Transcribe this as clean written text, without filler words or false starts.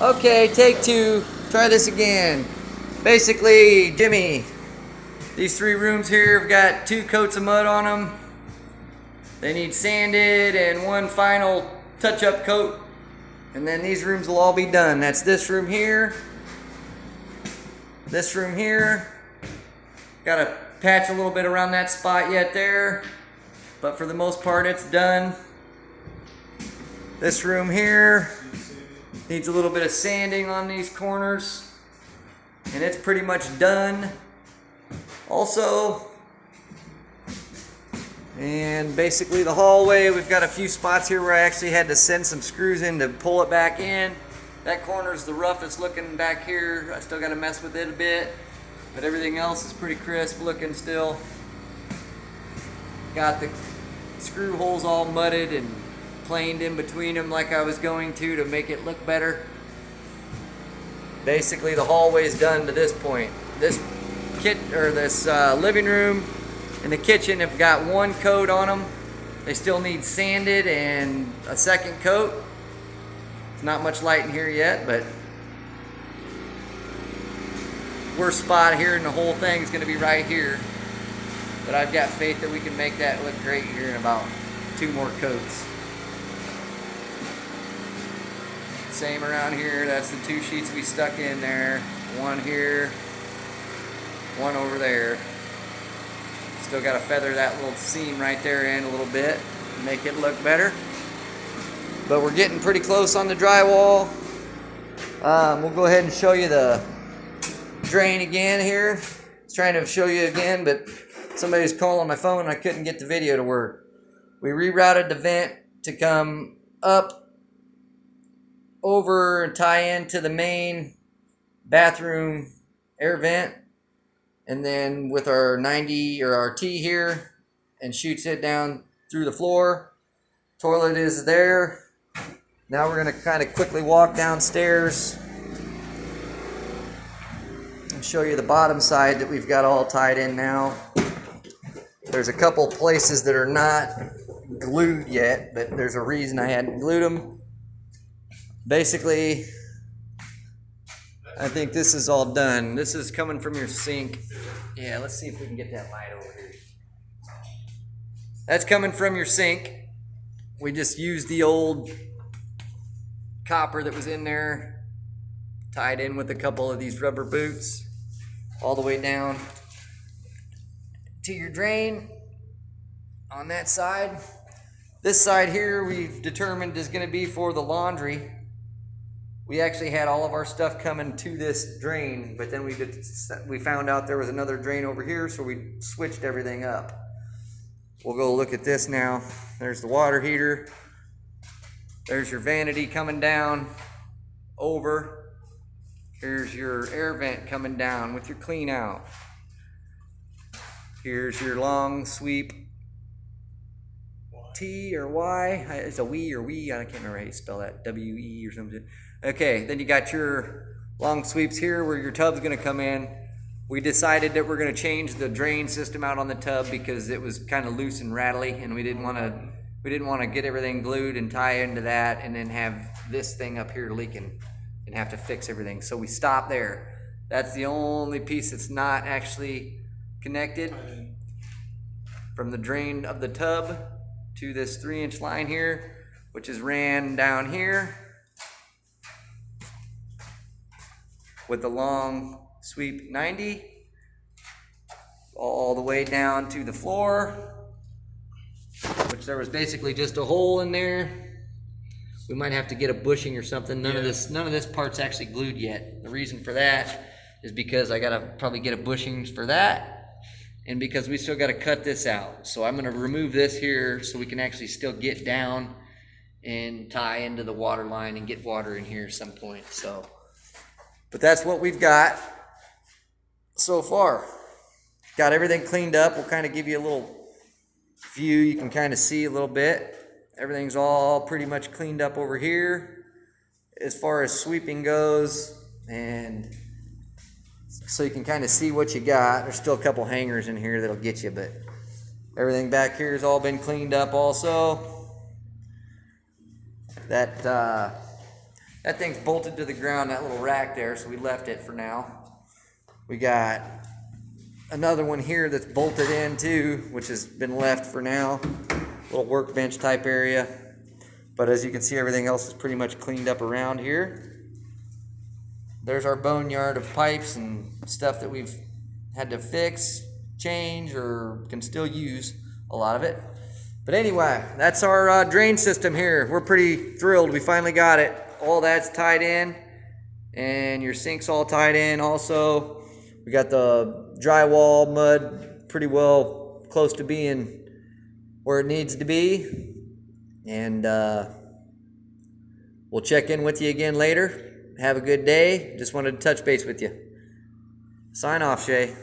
Okay, take two. Try this again. Basically, Jimmy, these three rooms here have got 2 coats of mud on them. They need sanded and one final touch-up coat. And then these rooms will all be done. That's this room here. This room here. Gotta patch a little bit around that spot yet there. But for the most part, it's done. This room here needs a little bit of sanding on these corners. And it's pretty much done. Also, and basically the hallway, we've got a few spots here where I actually had to send some screws in to pull it back in. That corner's the roughest looking back here. I still got to mess with it a bit, but everything else is pretty crisp looking still. Got the screw holes all mudded and planed in between them like I was going to make it look better. Basically the hallway's done to this point. This living room and the kitchen have got 1 coat on them. They still need sanded and a second coat. It's not much light in here yet, but worst spot here in the whole thing is going to be right here. But I've got faith that we can make that look great here in about 2 more coats. Same around here. That's the 2 sheets we stuck in there. 1 here, 1 over there. Still got to feather that little seam right there in a little bit, make it look better. But we're getting pretty close on the drywall. We'll go ahead and show you the drain again here. I was trying to show you again, but somebody's calling my phone and I couldn't get the video to work. We rerouted the vent to come up, over, and tie into the main bathroom air vent. And then with our 90 or our T here, and shoots it down through the floor. Toilet is there. Now we're going to kind of quickly walk downstairs and show you the bottom side that we've got all tied in now. There's a couple places that are not glued yet, but there's a reason I hadn't glued them. Basically, I think this is all done. This is coming from your sink. Yeah, let's see if we can get that light over here. That's coming from your sink. We just used the old copper that was in there, tied in with a couple of these rubber boots, all the way down to your drain on that side. This side here we've determined is going to be for the laundry. We actually had all of our stuff coming to this drain, but then we found out there was another drain over here, so we switched everything up. We'll go look at this now. There's the water heater. There's your vanity coming down over. Here's your air vent coming down with your clean out. Here's your long sweep T or Y. It's a we or we. I can't remember how you spell that. W-E or something. Okay, then you got your long sweeps here where your tub's going to come in. We decided that we're going to change the drain system out on the tub because it was kind of loose and rattly, and we didn't want to get everything glued and tie into that and then have this thing up here leaking and have to fix everything. So we stopped there. That's the only piece that's not actually connected from the drain of the tub to this 3-inch line here, which is ran down here with the long sweep 90 all the way down to the floor, which there was basically just a hole in there. We might have to get a bushing or something. None of this part's actually glued yet. The reason for that is because I gotta probably get a bushing for that, and because we still gotta cut this out. So I'm gonna remove this here so we can actually still get down and tie into the water line and get water in here at some point. So, but that's what we've got so far. Got everything cleaned up. We'll kind of give you a little view. You can kind of see a little bit. Everything's all pretty much cleaned up over here as far as sweeping goes, and so you can kind of see what you got. There's still a couple hangers in here that'll get you, but everything back here has all been cleaned up also. That That thing's bolted to the ground, that little rack there, so we left it for now. We got another one here that's bolted in too, which has been left for now. Little workbench type area. But as you can see, everything else is pretty much cleaned up around here. There's our boneyard of pipes and stuff that we've had to fix, change, or can still use a lot of it. But anyway, that's our drain system here. We're pretty thrilled. We finally got it. All that's tied in, and your sink's all tied in also. We got the drywall mud pretty well close to being where it needs to be. And we'll check in with you again later. Have a good day. Just wanted to touch base with you. Sign off, Shay.